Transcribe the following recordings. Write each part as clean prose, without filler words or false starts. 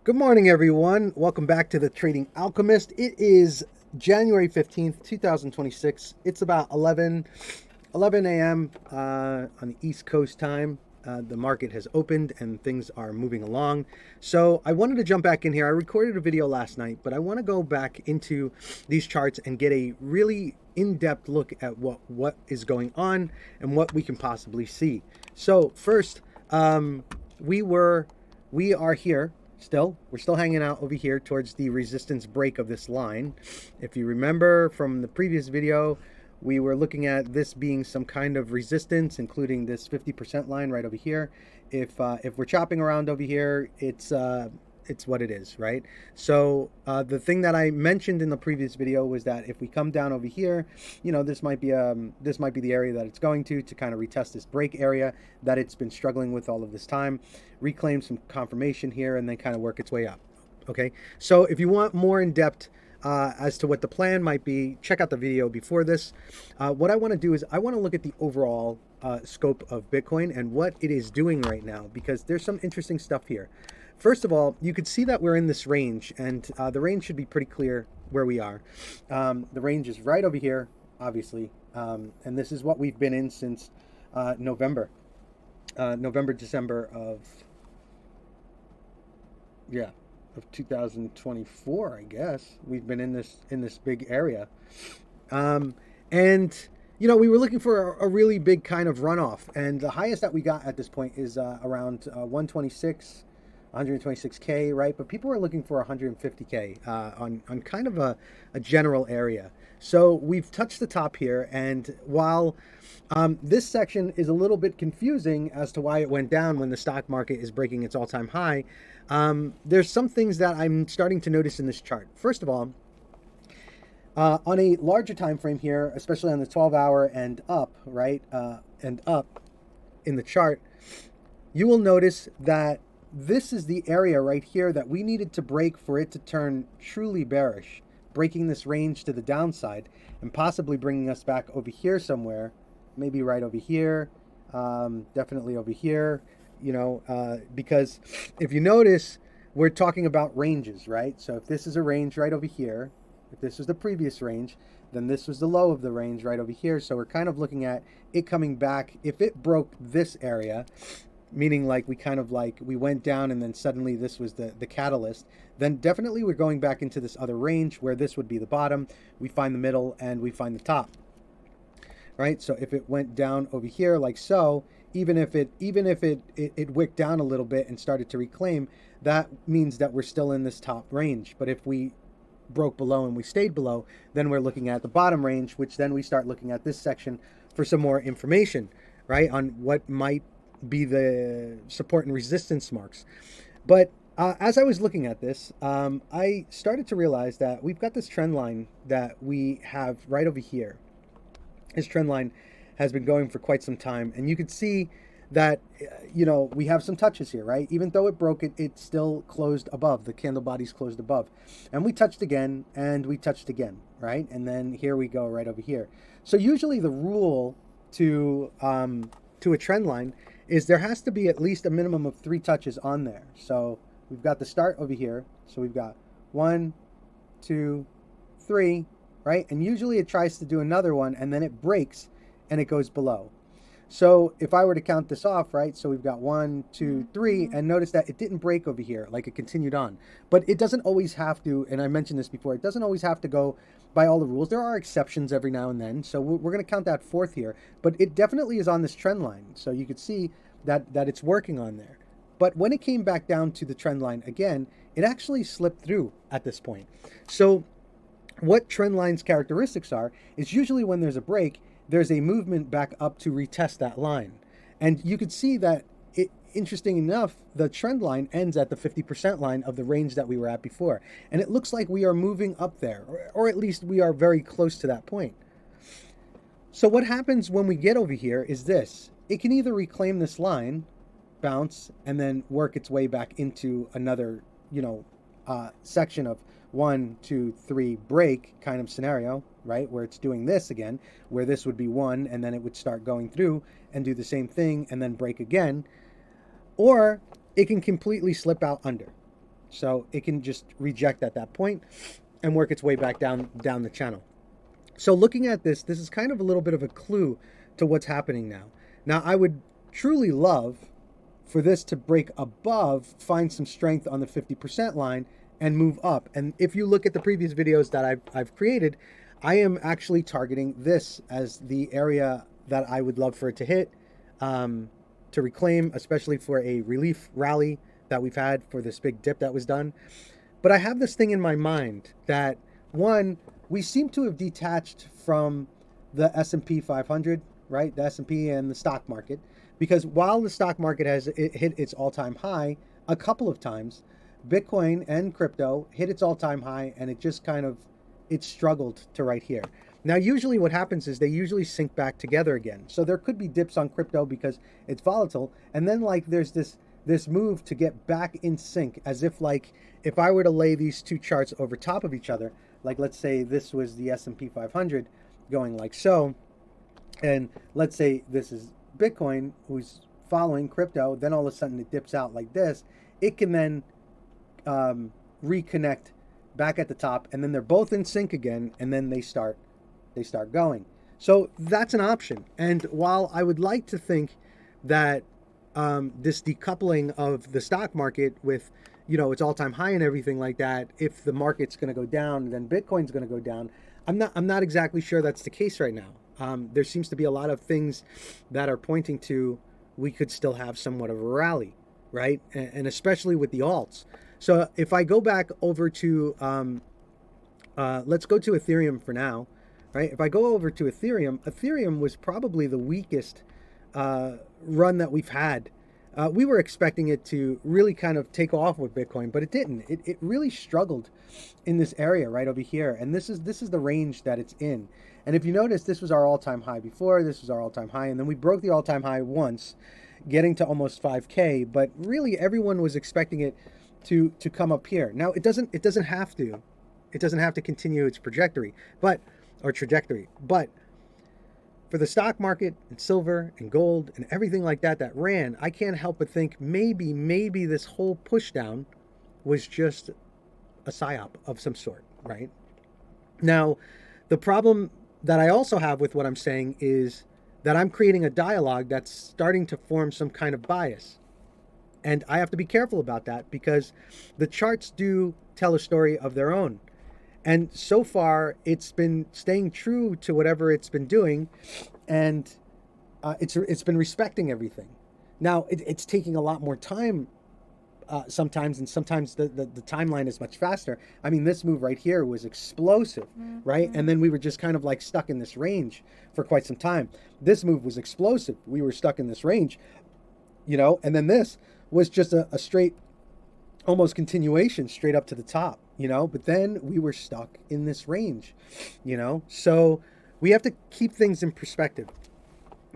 Good morning, everyone. Welcome back to the Trading Alchemist. It is January 15th, 2026. It's about 11 a.m. On the East Coast time. The market has opened and things are moving along. So I wanted to jump back in here. I recorded a video last night, but I want to go back into these charts and get a really in-depth look at what is going on and what we can possibly see. So first, we are here. We're still hanging out over here towards the resistance break of this line. If you remember from the previous video, we were looking at this being some kind of resistance, including this 50% line right over here. If we're chopping around over here, it's what it is, right? So the thing that I mentioned in the previous video was that if we come down over here, this might be the area that it's going to kind of retest this break area that it's been struggling with all of this time, reclaim some confirmation here, and then kind of work its way up. Okay, so if you want more in depth as to what the plan might be, check out the video before this. What I want to do is I want to look at the overall scope of Bitcoin and what it is doing right now, because there's some interesting stuff here. First of all, you could see that we're in this range, and the range should be pretty clear where we are. The range is right over here, obviously, and this is what we've been in since November, December of 2024, I guess. We've been in this big area, and we were looking for a really big kind of runoff, and the highest that we got at this point is around 126K, right? But people are looking for 150K on kind of a general area. So we've touched the top here, and while this section is a little bit confusing as to why it went down when the stock market is breaking its all-time high, there's some things that I'm starting to notice in this chart. First of all, on a larger time frame here, especially on the 12-hour and up, right, and up in the chart, you will notice that this is the area right here that we needed to break for it to turn truly bearish, breaking this range to the downside and possibly bringing us back over here somewhere, maybe right over here, definitely over here, because if you notice, we're talking about ranges, right? So if this is a range right over here, if this was the previous range, then this was the low of the range right over here. So we're kind of looking at it coming back. If it broke this area, meaning like we went down and then suddenly this was the catalyst, then definitely we're going back into this other range where this would be the bottom, we find the middle, and we find the top, right? So if it went down over here like so, even if it wicked down a little bit and started to reclaim, that means that we're still in this top range. But if we broke below and we stayed below, then we're looking at the bottom range, which then we start looking at this section for some more information, right, on what might be the support and resistance marks. But as I was looking at this, I started to realize that we've got this trend line that we have right over here. This trend line has been going for quite some time, and you can see that we have some touches here, right? Even though it broke, it still closed above. The candle body's closed above, and we touched again, and we touched again, right? And then here we go right over here. So usually the rule to a trend line is there has to be at least a minimum of 3 touches on there. So we've got the start over here. So we've got 1, 2, 3, right? And usually it tries to do another one, and then it breaks and it goes below. So if I were to count this off, right? So we've got 1, 2, 3, and notice that it didn't break over here, like it continued on. But it doesn't always have to, and I mentioned this before, it doesn't always have to go by all the rules. There are exceptions every now and then. So we're going to count that 4th here, but it definitely is on this trend line. So you could see that it's working on there. But when it came back down to the trend line again, it actually slipped through at this point. So what trend line's characteristics are is usually when there's a break, there's a movement back up to retest that line. And you could see that, interesting enough, the trend line ends at the 50% line of the range that we were at before. And it looks like we are moving up there, or at least we are very close to that point. So what happens when we get over here is this. It can either reclaim this line, bounce, and then work its way back into another, section of 1, 2, 3 break kind of scenario, right? Where it's doing this again, where this would be 1, and then it would start going through and do the same thing and then break again. Or it can completely slip out under. So it can just reject at that point and work its way back down the channel. So looking at this, this is kind of a little bit of a clue to what's happening now. Now, I would truly love for this to break above, find some strength on the 50% line, and move up. And if you look at the previous videos that I've created, I am actually targeting this as the area that I would love for it to hit, to reclaim, especially for a relief rally that we've had for this big dip that was done. But I have this thing in my mind that, one, we seem to have detached from the S&P 500, right? The S&P and the stock market. Because while the stock market has hit its all-time high a couple of times, Bitcoin and crypto hit its all-time high, and it just kind of, it struggled to right here. Now, usually what happens is they usually sync back together again. So there could be dips on crypto because it's volatile. And then like there's this move to get back in sync, as if like, if I were to lay these two charts over top of each other, like let's say this was the S&P 500 going like so, and let's say this is Bitcoin who's following crypto, then all of a sudden it dips out like this, it can then reconnect back at the top, and then they're both in sync again, and then they start going. So that's an option. And while I would like to think that this decoupling of the stock market with, you know, its all-time high and everything like that, if the market's going to go down, then Bitcoin's going to go down. I'm not exactly sure that's the case right now. There seems to be a lot of things that are pointing to we could still have somewhat of a rally, right? And especially with the alts. So if I go back over to, let's go to Ethereum for now, right? If I go over to Ethereum, Ethereum was probably the weakest run that we've had. We were expecting it to really kind of take off with Bitcoin, but it didn't. It really struggled in this area right over here. And this is the range that it's in. And if you notice, this was our all-time high before, this was our all-time high, and then we broke the all-time high once, getting to almost 5K, but really everyone was expecting it to come up here. Now it doesn't have to. It doesn't have to continue its trajectory, but for the stock market and silver and gold and everything like that ran, I can't help but think maybe this whole push down was just a psyop of some sort, right? Now, the problem that I also have with what I'm saying is that I'm creating a dialogue that's starting to form some kind of bias. And I have to be careful about that because the charts do tell a story of their own. And so far, it's been staying true to whatever it's been doing, and it's been respecting everything. Now, it's taking a lot more time sometimes, and sometimes the timeline is much faster. I mean, this move right here was explosive, right? And then we were just kind of like stuck in this range for quite some time. This move was explosive. We were stuck in this range, you know, and then this was just a straight, almost continuation straight up to the top, you know, but then we were stuck in this range, you know, so we have to keep things in perspective.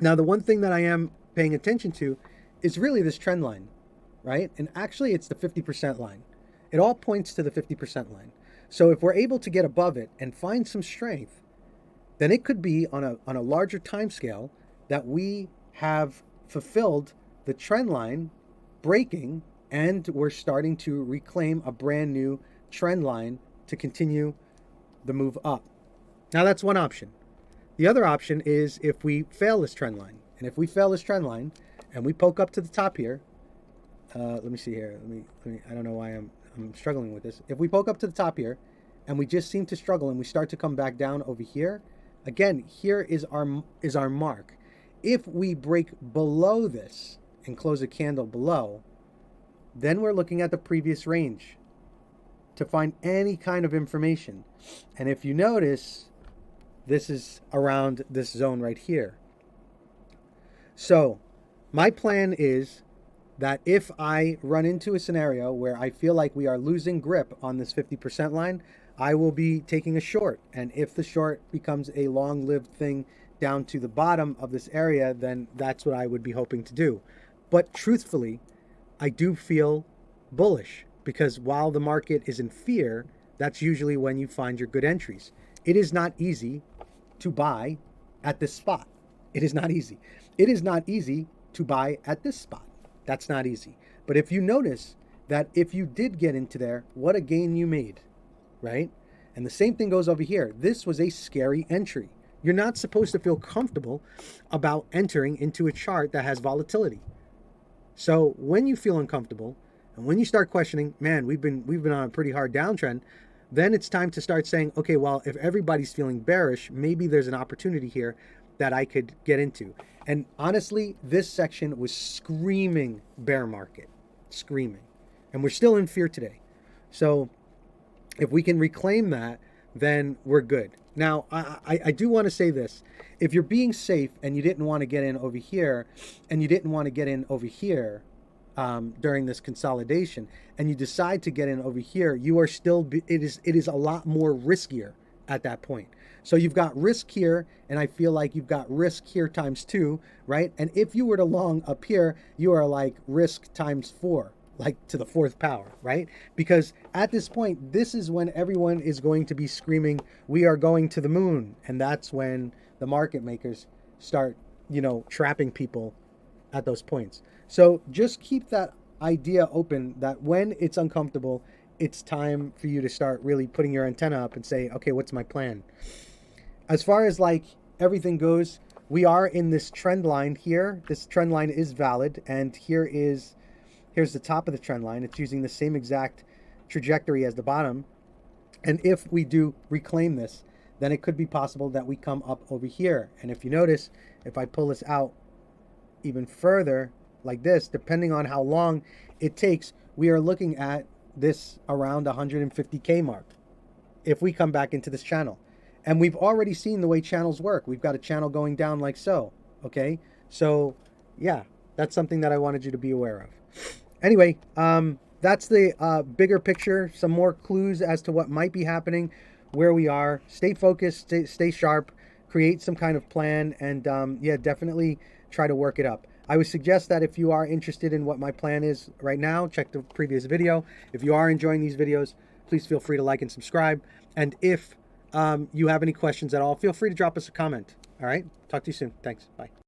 Now, the one thing that I am paying attention to is really this trend line, right? And actually it's the 50% line. It all points to the 50% line. So if we're able to get above it and find some strength, then it could be on a larger time scale that we have fulfilled the trend line breaking, and we're starting to reclaim a brand new trend line to continue the move up. Now, that's one option. The other option is if we fail this trend line. And if we fail this trend line and we poke up to the top here, let me see here. Let me I don't know why I'm struggling with this. If we poke up to the top here and we just seem to struggle and we start to come back down over here, again, here is our mark. If we break below this and close a candle below, then we're looking at the previous range to find any kind of information. And if you notice, this is around this zone right here. So my plan is that if I run into a scenario where I feel like we are losing grip on this 50% line, I will be taking a short. And if the short becomes a long-lived thing down to the bottom of this area, then that's what I would be hoping to do. But truthfully, I do feel bullish because while the market is in fear, that's usually when you find your good entries. It is not easy to buy at this spot. It is not easy. It is not easy to buy at this spot. That's not easy. But if you notice, that if you did get into there, what a gain you made, right? And the same thing goes over here. This was a scary entry. You're not supposed to feel comfortable about entering into a chart that has volatility. So when you feel uncomfortable and when you start questioning, man, we've been on a pretty hard downtrend, then it's time to start saying, okay, well, if everybody's feeling bearish, maybe there's an opportunity here that I could get into. And honestly, this section was screaming bear market, screaming. And we're still in fear today. So if we can reclaim that, then we're good. Now, I do want to say this. If you're being safe and you didn't want to get in over here and you didn't want to get in over here during this consolidation and you decide to get in over here, you are still, it is a lot more riskier at that point. So you've got risk here, and I feel like you've got risk here times 2, right? And if you were to long up here, you are like risk times 4. Like to the 4th power, right? Because at this point, this is when everyone is going to be screaming, we are going to the moon. And that's when the market makers start, trapping people at those points. So just keep that idea open that when it's uncomfortable, it's time for you to start really putting your antenna up and say, okay, what's my plan? As far as like everything goes, we are in this trend line here. This trend line is valid. And here's the top of the trend line. It's using the same exact trajectory as the bottom. And if we do reclaim this, then it could be possible that we come up over here. And if you notice, if I pull this out even further like this, depending on how long it takes, we are looking at this around 150K mark if we come back into this channel. And we've already seen the way channels work. We've got a channel going down like so, okay? So yeah, that's something that I wanted you to be aware of. Anyway, that's the bigger picture, some more clues as to what might be happening, where we are. Stay focused, stay sharp, create some kind of plan, and yeah, definitely try to work it up. I would suggest that if you are interested in what my plan is right now, check the previous video. If you are enjoying these videos, please feel free to like and subscribe. And if you have any questions at all, feel free to drop us a comment. All right? Talk to you soon. Thanks. Bye.